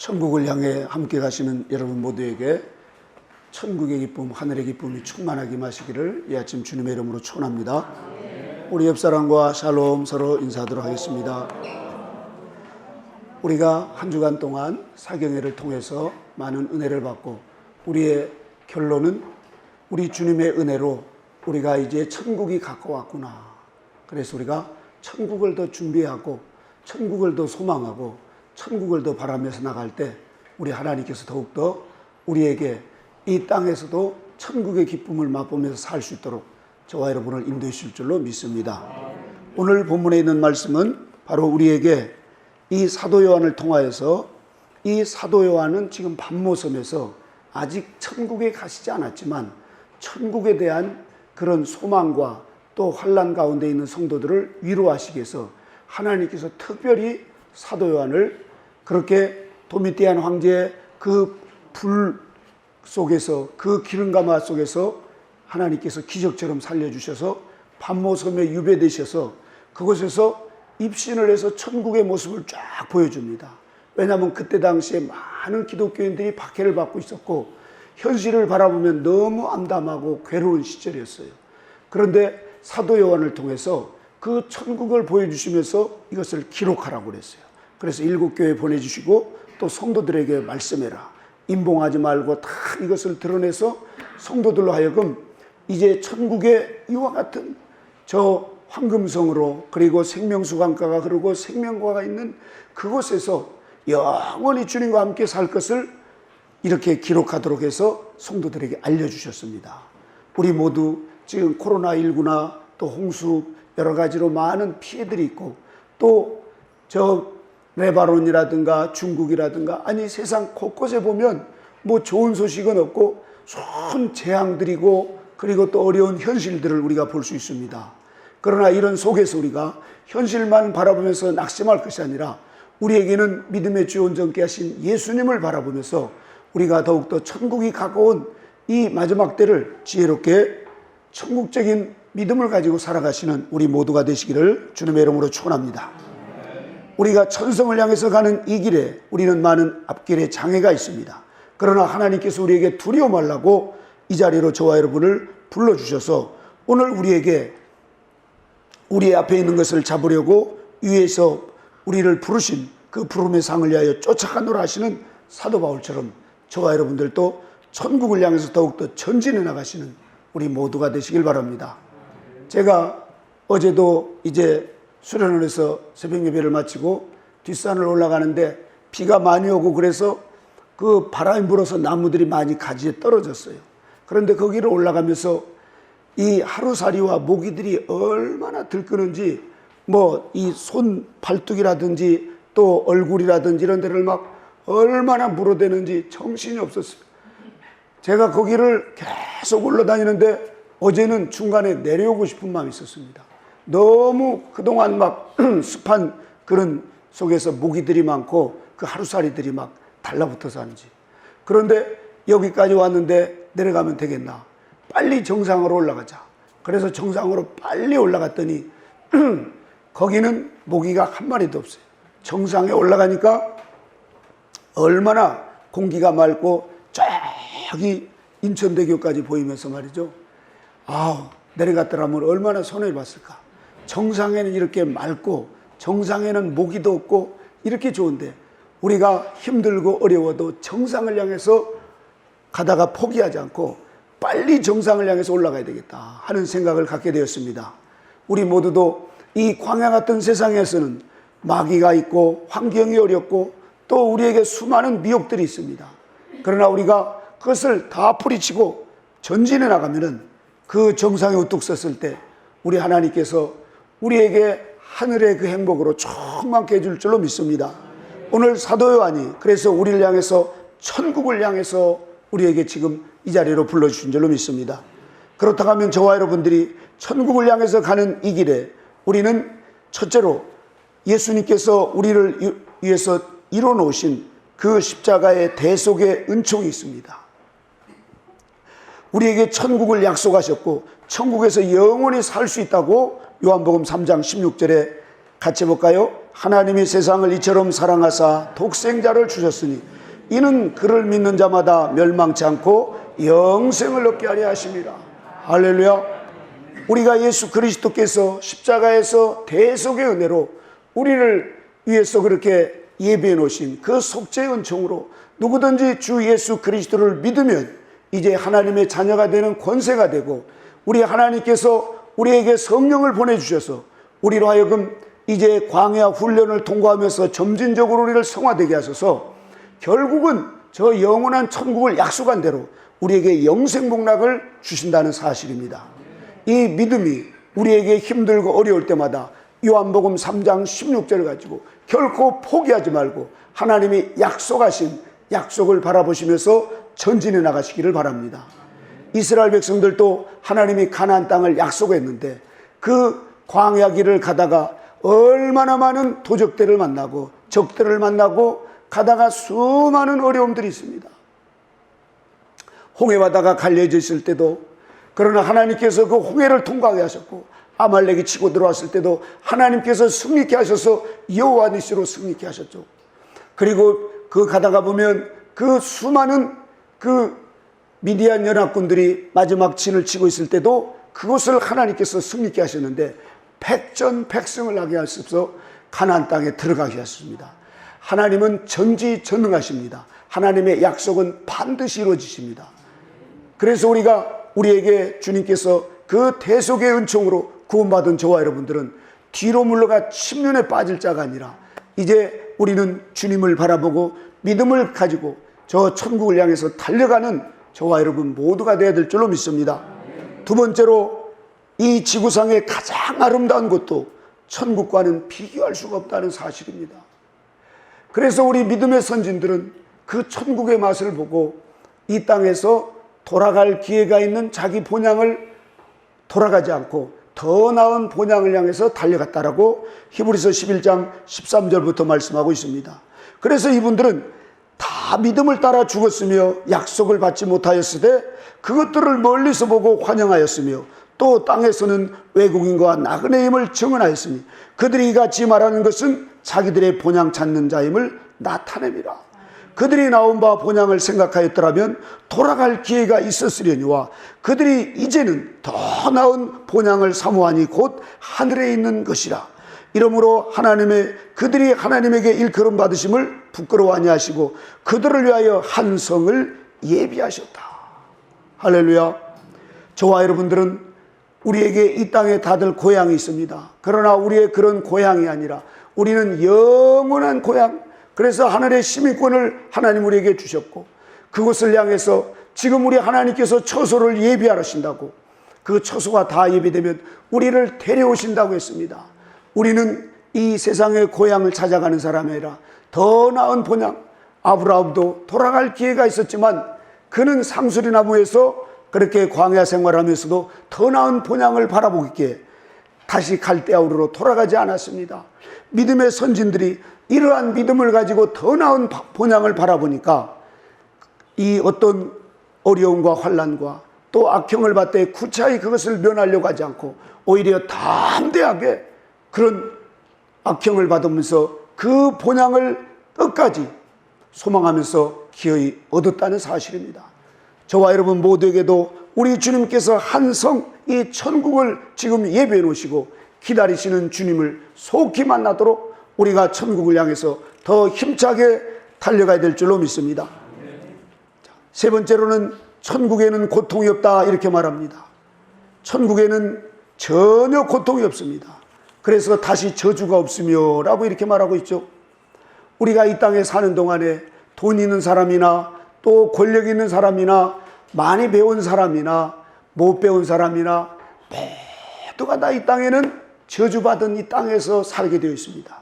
천국을 향해 함께 가시는 여러분 모두에게 천국의 기쁨, 하늘의 기쁨이 충만하게 임하시기를 이 아침 주님의 이름으로 축원합니다. 우리 옆사람과 샬롬 서로 인사하도록 하겠습니다. 우리가 한 주간 동안 사경회를 통해서 많은 은혜를 받고 우리의 결론은 우리 주님의 은혜로 우리가 이제 천국이 가까웠구나. 그래서 우리가 천국을 더 준비하고 천국을 더 소망하고 천국을 더 바라면서 나갈 때 우리 하나님께서 더욱더 우리에게 이 땅에서도 천국의 기쁨을 맛보면서 살 수 있도록 저와 여러분을 인도해 주실 줄로 믿습니다. 오늘 본문에 있는 말씀은 바로 우리에게 이 사도 요한을 통하여서 이 사도 요한은 지금 밤모섬에서 아직 천국에 가시지 않았지만 천국에 대한 그런 소망과 또 환난 가운데 있는 성도들을 위로하시기 위해서 하나님께서 특별히 사도 요한을 그렇게 도미띠안 황제의 그 불 속에서 그 기름가마 속에서 하나님께서 기적처럼 살려주셔서 밤모섬에 유배되셔서 그곳에서 입신을 해서 천국의 모습을 쫙 보여줍니다. 왜냐하면 그때 당시에 많은 기독교인들이 박해를 받고 있었고 현실을 바라보면 너무 암담하고 괴로운 시절이었어요. 그런데 사도 요한을 통해서 그 천국을 보여주시면서 이것을 기록하라고 그랬어요. 그래서 7교회 보내주시고 또 성도들에게 말씀해라. 임봉하지 말고 다 이것을 드러내서 성도들로 하여금 이제 천국의 이와 같은 저 황금성으로 그리고 생명수강가가 흐르고 생명과가 있는 그곳에서 영원히 주님과 함께 살 것을 이렇게 기록하도록 해서 성도들에게 알려주셨습니다. 우리 모두 지금 코로나19나 또 홍수 여러 가지로 많은 피해들이 있고 또 저 레바논이라든가 중국이라든가 아니 세상 곳곳에 보면 뭐 좋은 소식은 없고 좋은 재앙들이고 그리고 또 어려운 현실들을 우리가 볼 수 있습니다. 그러나 이런 속에서 우리가 현실만 바라보면서 낙심할 것이 아니라 우리에게는 믿음의 주 온전케 하신 예수님을 바라보면서 우리가 더욱더 천국이 가까운 이 마지막 때를 지혜롭게 천국적인 믿음을 가지고 살아가시는 우리 모두가 되시기를 주님의 이름으로 축원합니다. 우리가 천성을 향해서 가는 이 길에 우리는 많은 앞길에 장애가 있습니다. 그러나 하나님께서 우리에게 두려워 말라고 이 자리로 저와 여러분을 불러주셔서 오늘 우리에게 우리 앞에 있는 것을 잡으려고 위에서 우리를 부르신 그 부름의 상을 위하여 쫓아가노라 하시는 사도 바울처럼 저와 여러분들도 천국을 향해서 더욱더 전진해 나가시는 우리 모두가 되시길 바랍니다. 제가 어제도 이제 수련원에서 새벽 예배를 마치고 뒷산을 올라가는데 비가 많이 오고 그래서 그 바람이 불어서 나무들이 많이 가지에 떨어졌어요. 그런데 거기를 올라가면서 이 하루살이와 모기들이 얼마나 들끓는지 뭐 이 손 팔뚝이라든지 또 얼굴이라든지 이런 데를 막 얼마나 물어대는지 정신이 없었어요. 제가 거기를 계속 올라다니는데 어제는 중간에 내려오고 싶은 마음이 있었습니다. 너무 그동안 막 습한 그런 속에서 모기들이 많고 그 하루살이들이 막 달라붙어서 하는지. 그런데 여기까지 왔는데 내려가면 되겠나. 빨리 정상으로 올라가자. 그래서 정상으로 빨리 올라갔더니 거기는 모기가 한 마리도 없어요. 정상에 올라가니까 얼마나 공기가 맑고 저기 인천대교까지 보이면서 말이죠. 내려갔더라면 얼마나 손해를 봤을까. 정상에는 이렇게 맑고 정상에는 모기도 없고 이렇게 좋은데 우리가 힘들고 어려워도 정상을 향해서 가다가 포기하지 않고 빨리 정상을 향해서 올라가야 되겠다 하는 생각을 갖게 되었습니다. 우리 모두도 이 광야 같은 세상에서는 마귀가 있고 환경이 어렵고 또 우리에게 수많은 미혹들이 있습니다. 그러나 우리가 그것을 다 뿌리치고 전진해 나가면은 그 정상에 우뚝 섰을 때 우리 하나님께서 우리에게 하늘의 그 행복으로 충만케 해줄 줄로 믿습니다. 오늘 사도 요한이 그래서 우리를 향해서 천국을 향해서 우리에게 지금 이 자리로 불러주신 줄로 믿습니다. 그렇다고 하면 저와 여러분들이 천국을 향해서 가는 이 길에 우리는 첫째로 예수님께서 우리를 위해서 이뤄놓으신 그 십자가의 대속의 은총이 있습니다. 우리에게 천국을 약속하셨고 천국에서 영원히 살 수 있다고 요한복음 3장 16절에 같이 볼까요? 하나님이 세상을 이처럼 사랑하사 독생자를 주셨으니 이는 그를 믿는 자마다 멸망치 않고 영생을 얻게 하려 하심이라. 할렐루야. 우리가 예수 그리스도께서 십자가에서 대속의 은혜로 우리를 위해서 그렇게 예비해 놓으신 그 속죄의 은총으로 누구든지 주 예수 그리스도를 믿으면 이제 하나님의 자녀가 되는 권세가 되고, 우리 하나님께서 우리에게 성령을 보내주셔서 우리로 하여금 이제 광야 훈련을 통과하면서 점진적으로 우리를 성화되게 하셔서 결국은 저 영원한 천국을 약속한 대로 우리에게 영생 복락을 주신다는 사실입니다. 이 믿음이 우리에게 힘들고 어려울 때마다 요한복음 3장 16절을 가지고 결코 포기하지 말고 하나님이 약속하신 약속을 바라보시면서 전진해 나가시기를 바랍니다. 이스라엘 백성들도 하나님이 가나안 땅을 약속했는데 그 광야 길을 가다가 얼마나 많은 도적들을 만나고 적들을 만나고 가다가 수많은 어려움들이 있습니다. 홍해바다가 갈려져 있을 때도, 그러나 하나님께서 그 홍해를 통과하게 하셨고, 아말렉이 치고 들어왔을 때도 하나님께서 승리케 하셔서 여호와 니시로 승리케 하셨죠. 그리고 그 가다가 보면 그 수많은 그 미디안 연합군들이 마지막 진을 치고 있을 때도 그것을 하나님께서 승리케 하셨는데 백전백승을 하게 하셔서 가나안 땅에 들어가게 하셨습니다. 하나님은 전지전능하십니다. 하나님의 약속은 반드시 이루어지십니다. 그래서 우리에게 주님께서 그 대속의 은총으로 구원받은 저와 여러분들은 뒤로 물러가 침륜에 빠질 자가 아니라 이제 우리는 주님을 바라보고 믿음을 가지고 저 천국을 향해서 달려가는 저와 여러분 모두가 되어야 될 줄로 믿습니다. 두 번째로, 이 지구상의 가장 아름다운 곳도 천국과는 비교할 수가 없다는 사실입니다. 그래서 우리 믿음의 선진들은 그 천국의 맛을 보고 이 땅에서 돌아갈 기회가 있는 자기 본향을 돌아가지 않고 더 나은 본향을 향해서 달려갔다라고 히브리서 11장 13절부터 말씀하고 있습니다. 그래서 이분들은 다 믿음을 따라 죽었으며 약속을 받지 못하였으되 그것들을 멀리서 보고 환영하였으며 또 땅에서는 외국인과 나그네임을 증언하였으니 그들이 이같이 말하는 것은 자기들의 본향 찾는 자임을 나타냅니다. 그들이 나온 바 본향을 생각하였더라면 돌아갈 기회가 있었으려니와 그들이 이제는 더 나은 본향을 사모하니 곧 하늘에 있는 것이라. 이러므로 그들이 하나님에게 일컬음 받으심을 부끄러워하니 하시고 그들을 위하여 한 성을 예비하셨다. 할렐루야. 저와 여러분들은 우리에게 이 땅에 다들 고향이 있습니다. 그러나 우리의 그런 고향이 아니라 우리는 영원한 고향, 그래서 하늘의 시민권을 하나님 우리에게 주셨고 그곳을 향해서 지금 우리 하나님께서 처소를 예비하신다고, 그 처소가 다 예비되면 우리를 데려오신다고 했습니다. 우리는 이 세상의 고향을 찾아가는 사람이 아니라 더 나은 본향, 아브라함도 돌아갈 기회가 있었지만 그는 상수리나무에서 그렇게 광야 생활하면서도 더 나은 본향을 바라보기에 다시 갈대아우르로 돌아가지 않았습니다. 믿음의 선진들이 이러한 믿음을 가지고 더 나은 본향을 바라보니까 이 어떤 어려움과 환난과 또 악형을 받되 구차히 그것을 면하려고 하지 않고 오히려 담대하게 그런 악형을 받으면서 그 본향을 끝까지 소망하면서 기어이 얻었다는 사실입니다. 저와 여러분 모두에게도 우리 주님께서 한 성, 이 천국을 지금 예배해 놓으시고 기다리시는 주님을 속히 만나도록 우리가 천국을 향해서 더 힘차게 달려가야 될 줄로 믿습니다. 세 번째로는 천국에는 고통이 없다 이렇게 말합니다. 천국에는 전혀 고통이 없습니다. 그래서 다시 저주가 없으며 라고 이렇게 말하고 있죠. 우리가 이 땅에 사는 동안에 돈 있는 사람이나 또 권력 있는 사람이나 많이 배운 사람이나 못 배운 사람이나 모두가 다 이 땅에는 저주받은 이 땅에서 살게 되어 있습니다.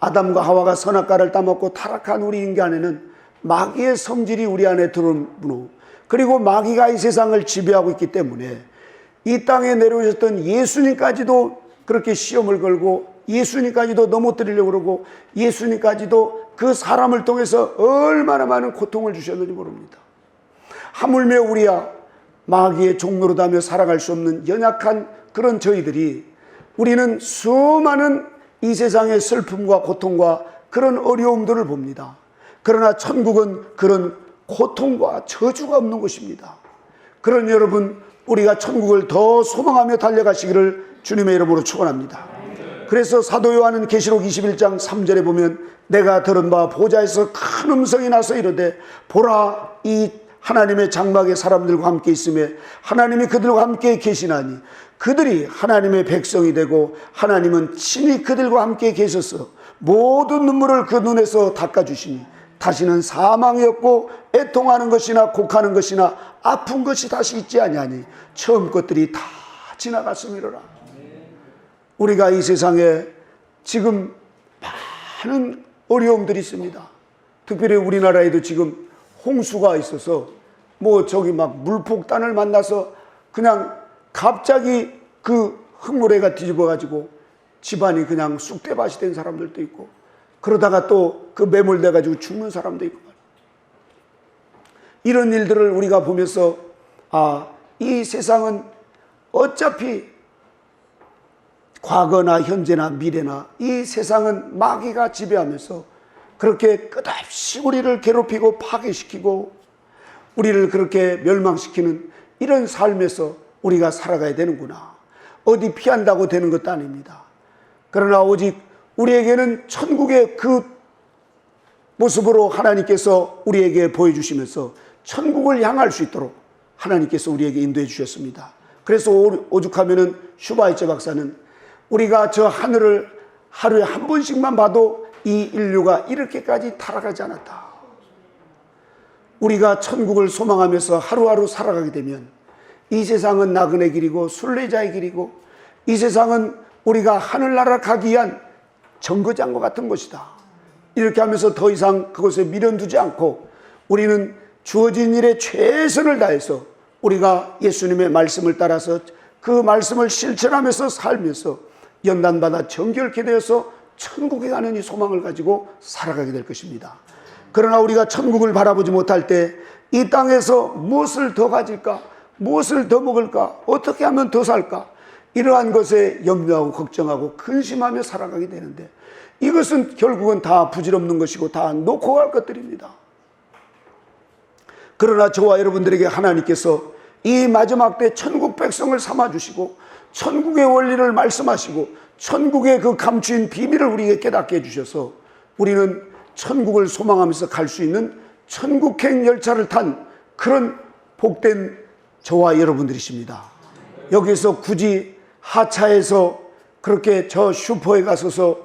아담과 하와가 선악과를 따먹고 타락한 우리 인간에는 마귀의 성질이 우리 안에 들어오므로, 그리고 마귀가 이 세상을 지배하고 있기 때문에 이 땅에 내려오셨던 예수님까지도 그렇게 시험을 걸고 예수님까지도 넘어뜨리려고 그러고 예수님까지도 그 사람을 통해서 얼마나 많은 고통을 주셨는지 모릅니다. 하물며 우리야 마귀의 종노릇하며 살아갈 수 없는 연약한 그런 저희들이, 우리는 수많은 이 세상의 슬픔과 고통과 그런 어려움들을 봅니다. 그러나 천국은 그런 고통과 저주가 없는 곳입니다. 그런 여러분, 우리가 천국을 더 소망하며 달려가시기를 주님의 이름으로 축원합니다. 그래서 사도 요한은 계시록 21장 3절에 보면 내가 들은 바 보좌에서 큰 음성이 나서 이르되 보라, 이 하나님의 장막에 사람들과 함께 있으며 하나님이 그들과 함께 계시나니 그들이 하나님의 백성이 되고 하나님은 친히 그들과 함께 계셔서 모든 눈물을 그 눈에서 닦아주시니 다시는 사망이 없고 애통하는 것이나 곡하는 것이나 아픈 것이 다시 있지 아니하니 처음 것들이 다 지나갔음이로라. 우리가 이 세상에 지금 많은 어려움들이 있습니다. 특별히 우리나라에도 지금 홍수가 있어서 저기 막 물폭탄을 만나서 그냥 갑자기 그 흙모래가 뒤집어가지고 집안이 그냥 쑥대밭이 된 사람들도 있고, 그러다가 또 그 매몰돼가지고 죽는 사람도 있고, 이런 일들을 우리가 보면서 이 세상은 어차피 과거나 현재나 미래나 이 세상은 마귀가 지배하면서 그렇게 끝없이 우리를 괴롭히고 파괴시키고 우리를 그렇게 멸망시키는 이런 삶에서 우리가 살아가야 되는구나. 어디 피한다고 되는 것도 아닙니다. 그러나 오직 우리에게는 천국의 그 모습으로 하나님께서 우리에게 보여주시면서 천국을 향할 수 있도록 하나님께서 우리에게 인도해 주셨습니다. 그래서 오죽하면은 슈바이처 박사는 우리가 저 하늘을 하루에 한 번씩만 봐도 이 인류가 이렇게까지 타락하지 않았다. 우리가 천국을 소망하면서 하루하루 살아가게 되면 이 세상은 나그네 길이고 순례자의 길이고 이 세상은 우리가 하늘나라 가기 위한 정거장과 같은 것이다. 이렇게 하면서 더 이상 그것에 미련두지 않고 우리는 주어진 일에 최선을 다해서 우리가 예수님의 말씀을 따라서 그 말씀을 실천하면서 살면서 연단받아 정결케 되어서 천국에 가는 이 소망을 가지고 살아가게 될 것입니다. 그러나 우리가 천국을 바라보지 못할 때 이 땅에서 무엇을 더 가질까? 무엇을 더 먹을까? 어떻게 하면 더 살까? 이러한 것에 염려하고 걱정하고 근심하며 살아가게 되는데 이것은 결국은 다 부질없는 것이고 다 놓고 갈 것들입니다. 그러나 저와 여러분들에게 하나님께서 이 마지막 때 천국 백성을 삼아주시고 천국의 원리를 말씀하시고 천국의 그 감추인 비밀을 우리에게 깨닫게 해주셔서 우리는 천국을 소망하면서 갈 수 있는 천국행 열차를 탄 그런 복된 저와 여러분들이십니다. 여기서 굳이 하차해서 그렇게 저 슈퍼에 가서서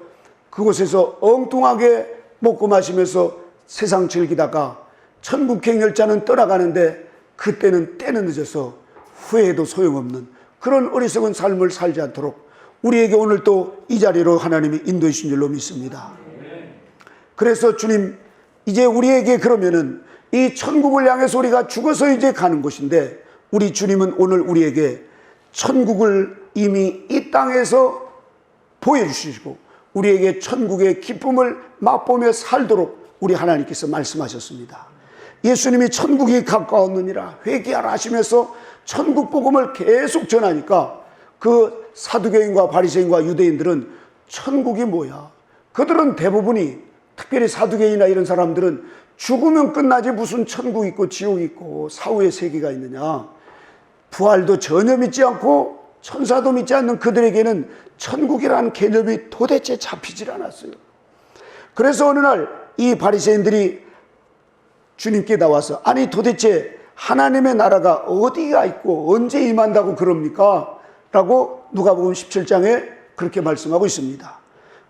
그곳에서 엉뚱하게 먹고 마시면서 세상 즐기다가 천국행 열차는 떠나가는데 그때는 때는 늦어서 후회해도 소용없는 그런 어리석은 삶을 살지 않도록 우리에게 오늘 또 이 자리로 하나님이 인도해 주신 줄로 믿습니다. 그래서 주님, 이제 우리에게 그러면은 이 천국을 향해서 우리가 죽어서 이제 가는 곳인데 우리 주님은 오늘 우리에게 천국을 이미 이 땅에서 보여주시고 우리에게 천국의 기쁨을 맛보며 살도록 우리 하나님께서 말씀하셨습니다. 예수님이 천국이 가까웠느니라 회개하라 하시면서 천국 복음을 계속 전하니까 그 사두개인과 바리새인과 유대인들은 천국이 뭐야? 그들은 대부분이 특별히 사두개인이나 이런 사람들은 죽으면 끝나지 무슨 천국 있고 지옥 있고 사후의 세계가 있느냐. 부활도 전혀 믿지 않고 천사도 믿지 않는 그들에게는 천국이라는 개념이 도대체 잡히질 않았어요. 그래서 어느 날 이 바리새인들이 주님께 나와서 아니 도대체 하나님의 나라가 어디가 있고 언제 임한다고 그럽니까? 라고 누가복음 17장에 그렇게 말씀하고 있습니다.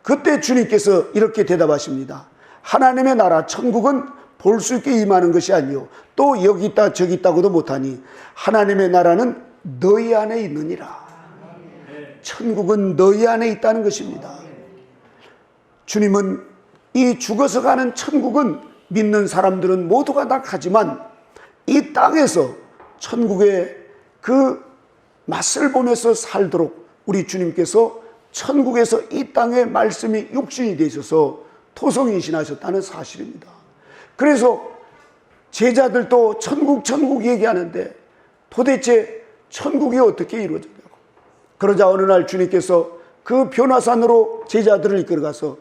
그때 주님께서 이렇게 대답하십니다. 하나님의 나라 천국은 볼 수 있게 임하는 것이 아니요 또 여기 있다 저기 있다고도 못하니 하나님의 나라는 너희 안에 있느니라. 천국은 너희 안에 있다는 것입니다. 주님은 이 죽어서 가는 천국은 믿는 사람들은 모두가 다 가지만 이 땅에서 천국의 그 맛을 보면서 살도록 우리 주님께서 천국에서 이 땅에 말씀이 육신이 되셔서 토성인신하셨다는 사실입니다. 그래서 제자들도 천국 얘기하는데 도대체 천국이 어떻게 이루어지냐고. 그러자 어느 날 주님께서 그 변화산으로 제자들을 이끌어가서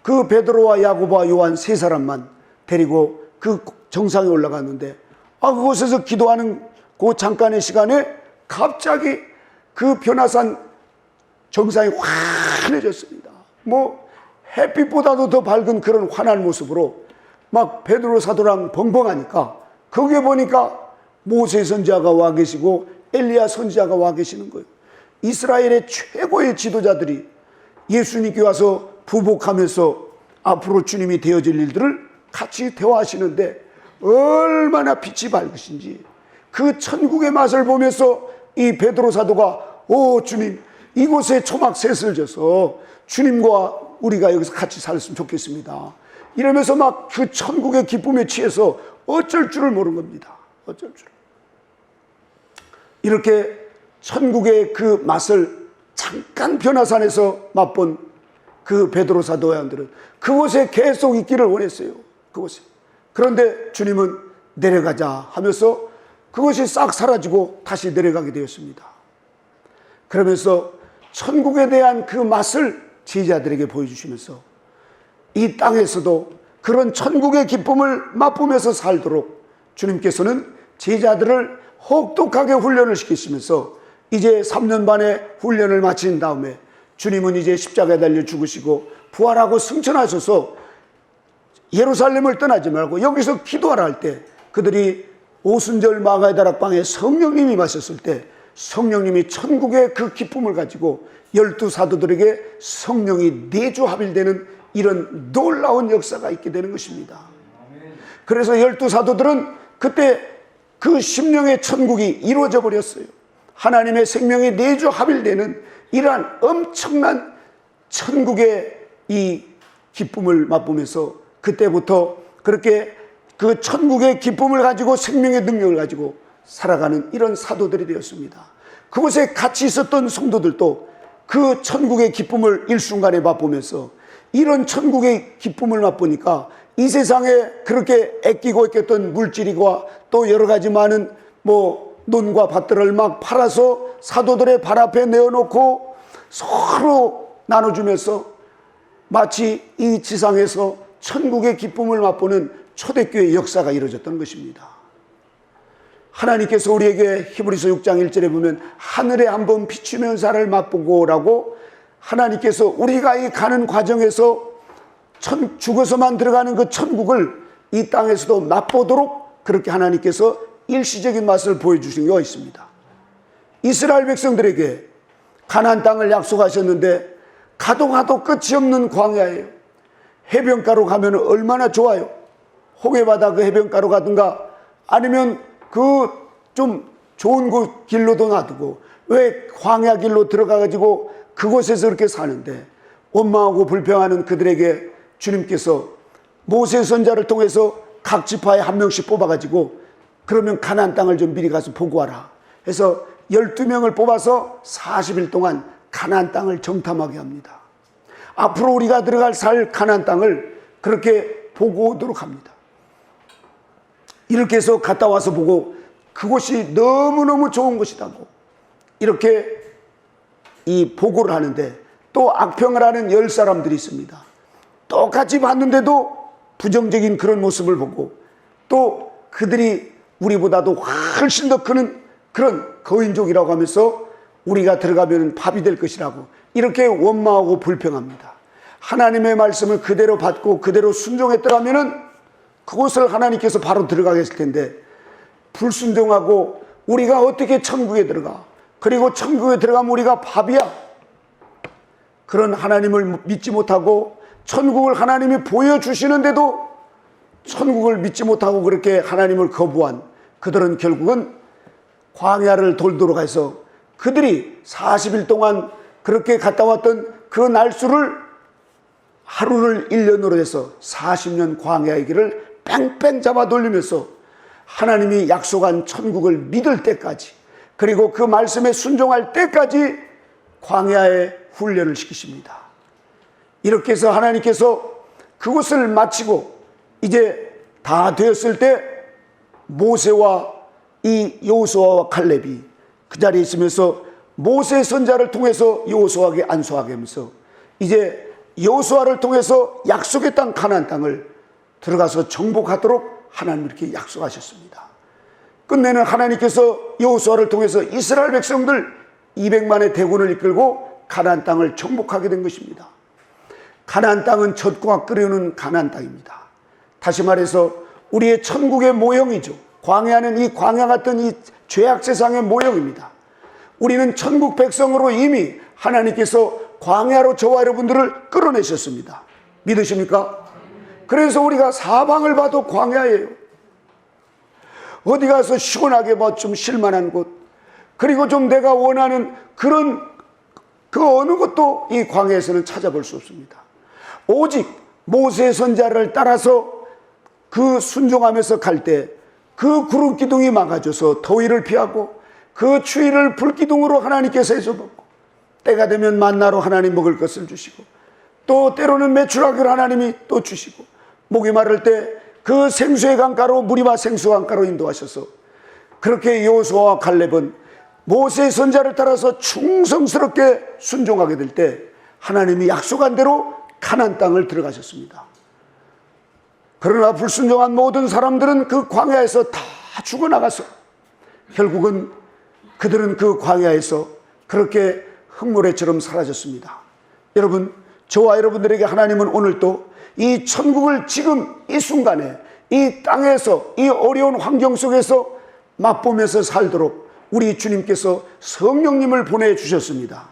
그 베드로와 야고보와 요한 세 사람만 데리고 그 정상에 올라갔는데, 그곳에서 기도하는 그 잠깐의 시간에 갑자기 그 변화산 정상이 환해졌습니다. 뭐 햇빛보다도 더 밝은 그런 환한 모습으로 막 베드로 사도랑 벙벙하니까, 거기에 보니까 모세 선지자가 와 계시고 엘리야 선지자가 와 계시는 거예요. 이스라엘의 최고의 지도자들이 예수님께 와서 부복하면서 앞으로 주님이 되어질 일들을 같이 대화하시는데, 얼마나 빛이 밝으신지 그 천국의 맛을 보면서 이 베드로 사도가 주님, 이곳에 초막셋을 져서 주님과 우리가 여기서 같이 살았으면 좋겠습니다, 이러면서 막 그 천국의 기쁨에 취해서 어쩔 줄을 모르는 겁니다. 어쩔 줄. 이렇게 천국의 그 맛을 잠깐 변화산에서 맛본 그 베드로 사도 요한들은 그곳에 계속 있기를 원했어요. 그곳에. 그런데 주님은 내려가자 하면서 그것이 싹 사라지고 다시 내려가게 되었습니다. 그러면서 천국에 대한 그 맛을 제자들에게 보여주시면서 이 땅에서도 그런 천국의 기쁨을 맛보면서 살도록 주님께서는 제자들을 혹독하게 훈련을 시키시면서 이제 3년 반의 훈련을 마친 다음에 주님은 이제 십자가에 달려 죽으시고 부활하고 승천하셔서 예루살렘을 떠나지 말고 여기서 기도하라 할 때, 그들이 오순절 마가의 다락방에 성령님이 임하셨을 때 성령님이 천국의 그 기쁨을 가지고 12사도들에게 성령이 내주합일되는 이런 놀라운 역사가 있게 되는 것입니다. 그래서 12사도들은 그때 그 심령의 천국이 이루어져 버렸어요. 하나님의 생명이 내주합일되는 이러한 엄청난 천국의 이 기쁨을 맛보면서 그때부터 그렇게 그 천국의 기쁨을 가지고 생명의 능력을 가지고 살아가는 이런 사도들이 되었습니다. 그곳에 같이 있었던 성도들도 그 천국의 기쁨을 일순간에 맛보면서 이런 천국의 기쁨을 맛보니까 이 세상에 그렇게 애끼고 있겠던 물질이고 또 여러 가지 많은 논과 밭들을 막 팔아서 사도들의 발 앞에 내어놓고 서로 나눠주면서 마치 이 지상에서 천국의 기쁨을 맛보는 초대교회의 역사가 이루어졌던 것입니다. 하나님께서 우리에게 히브리서 6장 1절에 보면 하늘에 한번 비추는 사를 맛보고라고, 하나님께서 우리가 이 가는 과정에서 죽어서만 들어가는 그 천국을 이 땅에서도 맛보도록 그렇게 하나님께서 일시적인 맛을 보여주신 게 있습니다. 이스라엘 백성들에게 가나안 땅을 약속하셨는데 가도 끝이 없는 광야예요. 해변가로 가면 얼마나 좋아요. 홍해바다 그 해변가로 가든가 아니면 그 좀 좋은 그 길로도 놔두고 왜 광야 길로 들어가가지고 그곳에서 그렇게 사는데, 원망하고 불평하는 그들에게 주님께서 모세 선지자를 통해서 각 지파에 한 명씩 뽑아가지고 그러면 가나안 땅을 좀 미리 가서 보고 와라 해서 12명을 뽑아서 40일 동안 가나안 땅을 정탐하게 합니다. 앞으로 우리가 들어갈 살 가나안 땅을 그렇게 보고 오도록 합니다. 이렇게 해서 갔다 와서 보고 그곳이 너무너무 좋은 곳이다고 이렇게 이 보고를 하는데, 또 악평을 하는 10사람들이 있습니다. 똑같이 봤는데도 부정적인 그런 모습을 보고, 또 그들이 우리보다도 훨씬 더 크는 그런 거인족이라고 하면서 우리가 들어가면 밥이 될 것이라고 이렇게 원망하고 불평합니다. 하나님의 말씀을 그대로 받고 그대로 순종했더라면 그곳을 하나님께서 바로 들어가게 했을 텐데, 불순종하고 우리가 어떻게 천국에 들어가, 그리고 천국에 들어가면 우리가 밥이야, 그런 하나님을 믿지 못하고 천국을 하나님이 보여주시는데도 천국을 믿지 못하고 그렇게 하나님을 거부한 그들은 결국은 광야를 돌도록 해서 그들이 40일 동안 그렇게 갔다 왔던 그 날수를 하루를 1년으로 해서 40년 광야의 길을 뺑뺑 잡아 돌리면서 하나님이 약속한 천국을 믿을 때까지, 그리고 그 말씀에 순종할 때까지 광야의 훈련을 시키십니다. 이렇게 해서 하나님께서 그것을 마치고 이제 다 되었을 때 모세와 이 여호수아와 칼렙이 그 자리에 있으면서 모세 선자를 통해서 여호수아에게 안수하게 하면서 이제 여호수아를 통해서 약속의 땅 가나안 땅을 들어가서 정복하도록 하나님 이렇게 약속하셨습니다. 끝내는 하나님께서 여호수아를 통해서 이스라엘 백성들 200만의 대군을 이끌고 가나안 땅을 정복하게 된 것입니다. 가나안 땅은 젖과 끓이는 가나안 땅입니다. 다시 말해서 우리의 천국의 모형이죠. 광야는 이 광야 같은 이 죄악 세상의 모형입니다. 우리는 천국 백성으로 이미 하나님께서 광야로 저와 여러분들을 끌어내셨습니다. 믿으십니까? 그래서 우리가 사방을 봐도 광야예요. 어디 가서 시원하게 뭐 좀 쉴만한 곳, 그리고 좀 내가 원하는 그런 그 어느 것도 이 광야에서는 찾아볼 수 없습니다. 오직 모세 선자를 따라서 그 순종하면서 갈 때 그 구름 기둥이 막아줘서 더위를 피하고 그 추위를 불기둥으로 하나님께서 해줘먹고 때가 되면 만나로 하나님 먹을 것을 주시고 또 때로는 메추라기를 하나님이 또 주시고 목이 마를 때 그 생수의 강가로 무리와 생수 강가로 인도하셔서 그렇게 여호수아와 갈렙은 모세 선자를 따라서 충성스럽게 순종하게 될 때 하나님이 약속한 대로 가나안 땅을 들어가셨습니다. 그러나 불순종한 모든 사람들은 그 광야에서 다 죽어나가서 결국은 그들은 그 광야에서 그렇게 흙모래처럼 사라졌습니다. 여러분, 저와 여러분들에게 하나님은 오늘도 이 천국을 지금 이 순간에 이 땅에서 이 어려운 환경 속에서 맛보면서 살도록 우리 주님께서 성령님을 보내주셨습니다.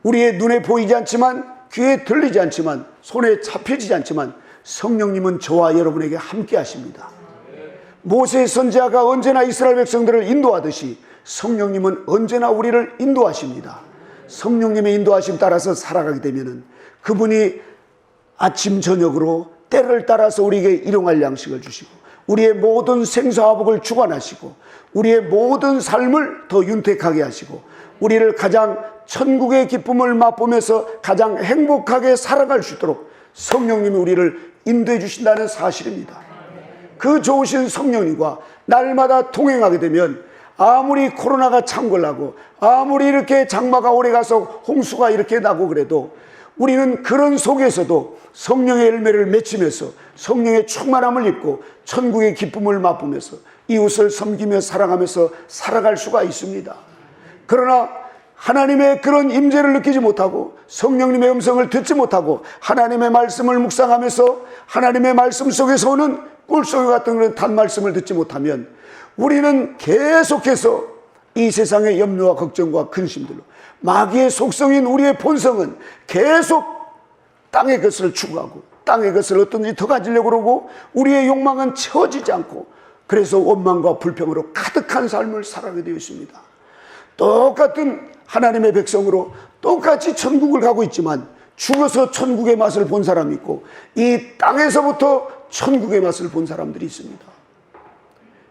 우리의 눈에 보이지 않지만 귀에 들리지 않지만 손에 잡혀지지 않지만 성령님은 저와 여러분에게 함께 하십니다. 모세 선지자가 언제나 이스라엘 백성들을 인도하듯이 성령님은 언제나 우리를 인도하십니다. 성령님의 인도하심 따라서 살아가게 되면 그분이 아침 저녁으로 때를 따라서 우리에게 일용할 양식을 주시고 우리의 모든 생사화복을 주관하시고 우리의 모든 삶을 더 윤택하게 하시고 우리를 가장 천국의 기쁨을 맛보면서 가장 행복하게 살아갈 수 있도록 성령님이 우리를 인도해 주신다는 사실입니다. 그 좋으신 성령님과 날마다 동행하게 되면 아무리 코로나가 창궐하고 아무리 이렇게 장마가 오래가서 홍수가 이렇게 나고 그래도 우리는 그런 속에서도 성령의 열매를 맺히면서 성령의 충만함을 입고 천국의 기쁨을 맛보면서 이웃을 섬기며 사랑하면서 살아갈 수가 있습니다. 그러나 하나님의 그런 임재를 느끼지 못하고 성령님의 음성을 듣지 못하고 하나님의 말씀을 묵상하면서 하나님의 말씀 속에서 오는 꿀소리 같은 그런 단말씀을 듣지 못하면 우리는 계속해서 이 세상의 염려와 걱정과 근심들로 마귀의 속성인 우리의 본성은 계속 땅의 것을 추구하고 땅의 것을 어떤지 더 가지려고 그러고 우리의 욕망은 채워지지 않고 그래서 원망과 불평으로 가득한 삶을 살아가게 되어 있습니다. 똑같은 하나님의 백성으로 똑같이 천국을 가고 있지만 죽어서 천국의 맛을 본 사람이 있고 이 땅에서부터 천국의 맛을 본 사람들이 있습니다.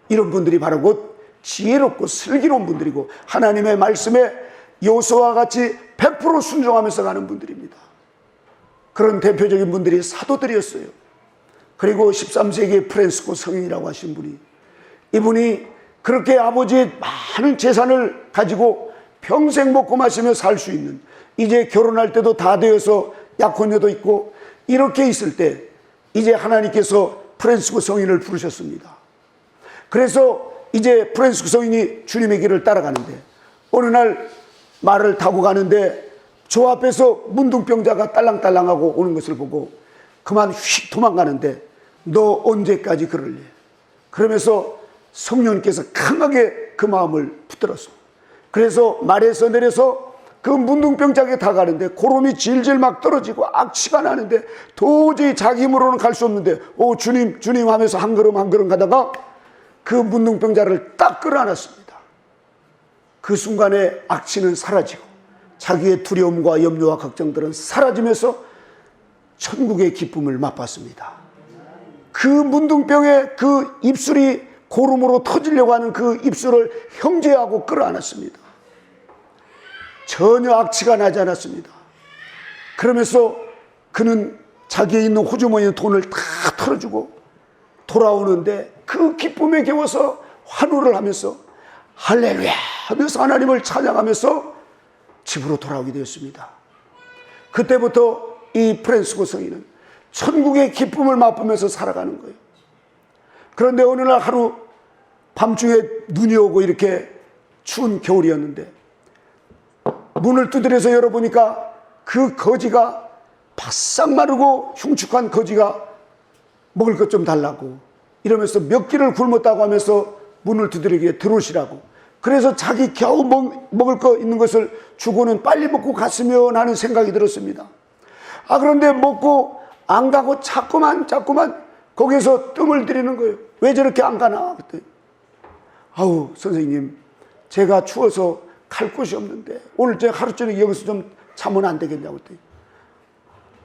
이런 분들이 바로 곧 지혜롭고 슬기로운 분들이고 하나님의 말씀에 여호수아와 같이 100% 순종하면서 가는 분들입니다. 그런 대표적인 분들이 사도들이었어요. 그리고 13세기의 프란시스코 성인이라고 하신 분이 이분이 그렇게 아버지의 많은 재산을 가지고 평생 먹고 마시며 살 수 있는 이제 결혼할 때도 다 되어서 약혼녀도 있고 이렇게 있을 때 이제 하나님께서 프란시스코 성인을 부르셨습니다. 그래서 이제 프란시스코 성인이 주님의 길을 따라가는데 어느 날 말을 타고 가는데 저 앞에서 문둥병자가 딸랑딸랑하고 오는 것을 보고 그만 휙 도망가는데 너 언제까지 그럴래? 그러면서 성령님께서 강하게 그 마음을 붙들었어. 그래서 말에서 내려서 그 문둥병자에게 다가가는데 고름이 질질 막 떨어지고 악취가 나는데 도저히 자기 힘으로는 갈 수 없는데 오 주님 주님 하면서 한 걸음 한 걸음 가다가 그 문둥병자를 딱 끌어안았습니다. 그 순간에 악취는 사라지고 자기의 두려움과 염려와 걱정들은 사라지면서 천국의 기쁨을 맛봤습니다. 그 문둥병의 그 입술이 고름으로 터지려고 하는 그 입술을 형제하고 끌어안았습니다. 전혀 악취가 나지 않았습니다. 그러면서 그는 자기의 있는 호주머니에 돈을 다 털어주고 돌아오는데 그 기쁨에 겨워서 환호를 하면서 할렐루야 하면서 하나님을 찬양하면서 집으로 돌아오게 되었습니다. 그때부터 이 프란시스코 성인은 천국의 기쁨을 맛보면서 살아가는 거예요. 그런데 어느 날 하루 밤중에 눈이 오고 이렇게 추운 겨울이었는데 문을 두드려서 열어보니까 그 거지가 바싹 마르고 흉측한 거지가 먹을 것 좀 달라고 이러면서 몇 끼를 굶었다고 하면서 문을 두드리기에 들어오시라고. 그래서 자기 겨우 먹을 거 있는 것을 주고는 빨리 먹고 갔으면 하는 생각이 들었습니다. 그런데 먹고 안 가고 자꾸만 거기서 뜸을 들이는 거예요. 왜 저렇게 안 가나? 그때 선생님, 제가 추워서 갈 곳이 없는데 오늘 제가 하루 종일 여기서 좀 자면 안 되겠냐고 했더니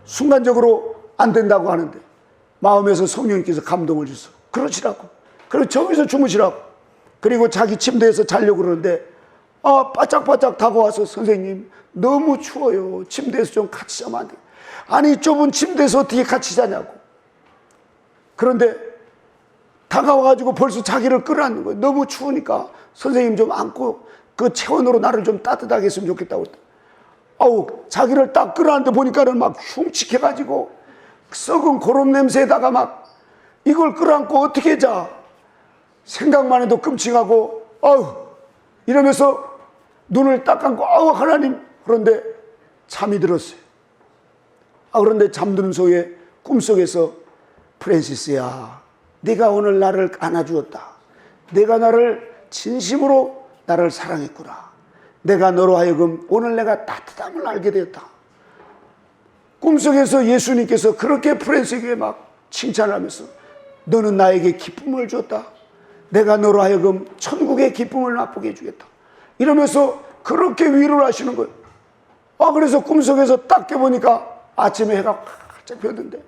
순간적으로 안 된다고 하는데 마음에서 성령님께서 감동을 주셔서 그러시라고. 그리고 저기서 주무시라고. 그리고 자기 침대에서 자려고 그러는데 바짝바짝 다가와서 선생님 너무 추워요. 침대에서 좀 같이 자면 안 돼요. 아니 좁은 침대에서 어떻게 같이 자냐고. 그런데 다가와가지고 벌써 자기를 끌어안는 거예요. 너무 추우니까 선생님 좀 안고 그 체온으로 나를 좀 따뜻하게 했으면 좋겠다고. 자기를 딱 끌어안는데 보니까는 막 흉측해가지고 썩은 고름 냄새에다가 막 이걸 끌어안고 어떻게 자. 생각만 해도 끔찍하고 이러면서 눈을 딱 감고 하나님. 그런데 잠이 들었어요. 그런데 잠드는 속에 꿈속에서 프란시스야, 네가 오늘 나를 안아주었다. 내가 나를 진심으로 나를 사랑했구나. 내가 너로 하여금 오늘 내가 따뜻함을 알게 되었다. 꿈속에서 예수님께서 그렇게 프란시스에게 막 칭찬을 하면서 너는 나에게 기쁨을 줬다. 내가 너로 하여금 천국의 기쁨을 맛보게 해주겠다. 이러면서 그렇게 위로를 하시는 거예요. 그래서 꿈속에서 딱 깨보니까 아침에 해가 활짝 폈는데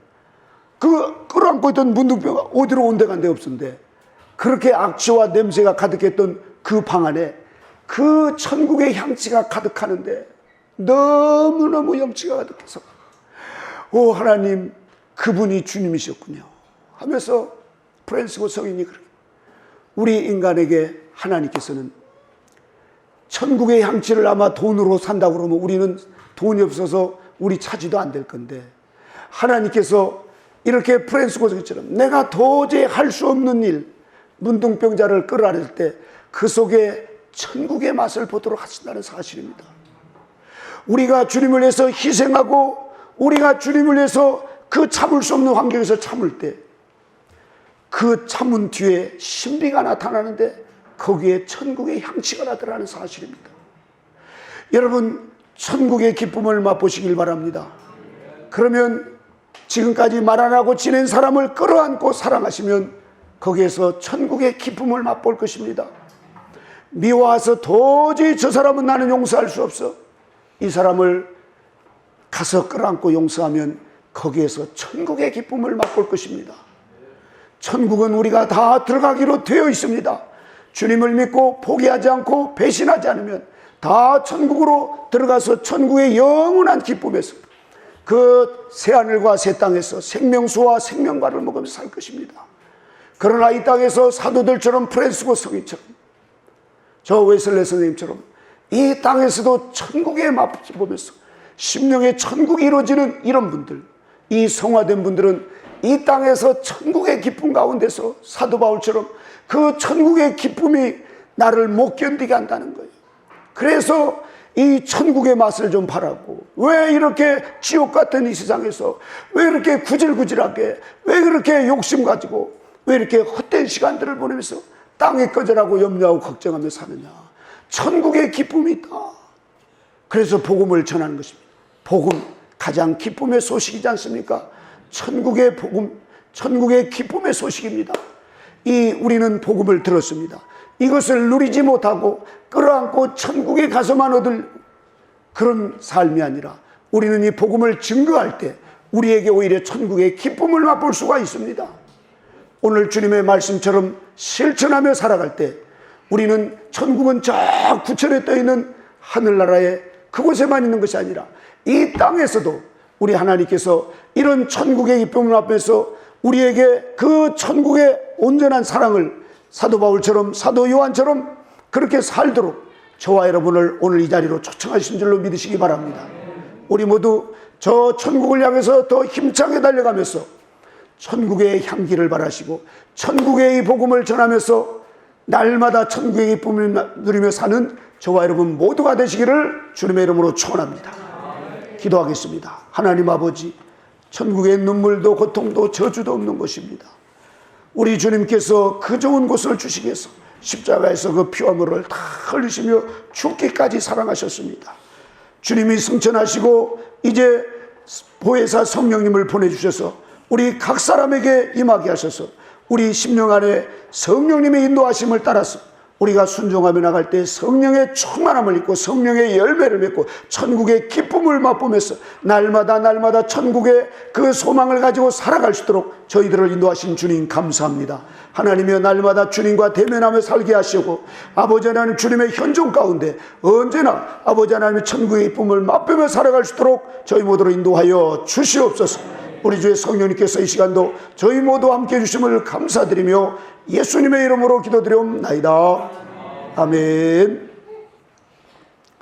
그 끌어안고 있던 문둥병가 어디로 온 데가 데 없었는데 그렇게 악취와 냄새가 가득했던 그 방 안에 그 천국의 향취가 가득하는데 너무너무 영치가 가득해서 하나님, 그분이 주님이셨군요 하면서 프란시스코 성인이 그렇게 우리 인간에게 하나님께서는 천국의 향취를 아마 돈으로 산다고 그러면 우리는 돈이 없어서 우리 차지도 안 될 건데 하나님께서 이렇게 프란시스코 성인처럼 내가 도저히 할 수 없는 일, 문둥병자를 끌어안을 때 그 속에 천국의 맛을 보도록 하신다는 사실입니다. 우리가 주님을 위해서 희생하고 우리가 주님을 위해서 그 참을 수 없는 환경에서 참을 때 그 참은 뒤에 신비가 나타나는데 거기에 천국의 향취가 나타나는 사실입니다. 여러분, 천국의 기쁨을 맛보시길 바랍니다. 그러면 지금까지 말 안 하고 지낸 사람을 끌어안고 사랑하시면 거기에서 천국의 기쁨을 맛볼 것입니다. 미워해서 도저히 저 사람은 나는 용서할 수 없어. 이 사람을 가서 끌어안고 용서하면 거기에서 천국의 기쁨을 맛볼 것입니다. 천국은 우리가 다 들어가기로 되어 있습니다. 주님을 믿고 포기하지 않고 배신하지 않으면 다 천국으로 들어가서 천국의 영원한 기쁨에서 그 새하늘과 새 땅에서 생명수와 생명과를 먹으면서 살 것입니다. 그러나 이 땅에서 사도들처럼 프란시스코 성인처럼 저 웨슬레 선생님처럼 이 땅에서도 천국의 맛을 보면서 심령의 천국이 이루어지는 이런 분들, 이 성화된 분들은 이 땅에서 천국의 기쁨 가운데서 사도 바울처럼 그 천국의 기쁨이 나를 못 견디게 한다는 거예요. 그래서 이 천국의 맛을 좀 바라고, 왜 이렇게 지옥 같은 이 세상에서 왜 이렇게 구질구질하게, 왜 그렇게 욕심 가지고, 왜 이렇게 헛된 시간들을 보내면서 땅에 꺼져라고 염려하고 걱정하며 사느냐. 천국의 기쁨이 있다. 그래서 복음을 전하는 것입니다. 복음, 가장 기쁨의 소식이지 않습니까? 천국의 복음, 천국의 기쁨의 소식입니다. 우리는 복음을 들었습니다. 이것을 누리지 못하고 끌어안고 천국에 가서만 얻을 그런 삶이 아니라 우리는 이 복음을 증거할 때 우리에게 오히려 천국의 기쁨을 맛볼 수가 있습니다. 오늘 주님의 말씀처럼 실천하며 살아갈 때 우리는 천국은 저 구천에 떠있는 하늘나라에 그곳에만 있는 것이 아니라 이 땅에서도 우리 하나님께서 이런 천국의 기쁨을 앞에서 우리에게 그 천국의 온전한 사랑을 사도 바울처럼 사도 요한처럼 그렇게 살도록 저와 여러분을 오늘 이 자리로 초청하신 줄로 믿으시기 바랍니다. 우리 모두 저 천국을 향해서 더 힘차게 달려가면서 천국의 향기를 바라시고 천국의 이 복음을 전하면서 날마다 천국의 기쁨을 누리며 사는 저와 여러분 모두가 되시기를 주님의 이름으로 축원합니다. 기도하겠습니다. 하나님 아버지, 천국의 눈물도 고통도 저주도 없는 곳입니다. 우리 주님께서 그 좋은 곳을 주시기 위해서 십자가에서 그 피와 물을 다 흘리시며 죽기까지 사랑하셨습니다. 주님이 승천하시고 이제 보혜사 성령님을 보내주셔서 우리 각 사람에게 임하게 하셔서 우리 심령 안에 성령님의 인도하심을 따라서 우리가 순종하며 나갈 때 성령의 충만함을 입고 성령의 열매를 맺고 천국의 기쁨을 맛보면서 날마다 천국의 그 소망을 가지고 살아갈 수 있도록 저희들을 인도하신 주님 감사합니다. 하나님이여, 날마다 주님과 대면하며 살게 하시고 아버지 하나님 주님의 현존 가운데 언제나 아버지 하나님의 천국의 기쁨을 맛보며 살아갈 수 있도록 저희 모두를 인도하여 주시옵소서. 우리 주의 성령님께서 이 시간도 저희 모두 함께해 주심을 감사드리며 예수님의 이름으로 기도드리옵나이다. 아멘.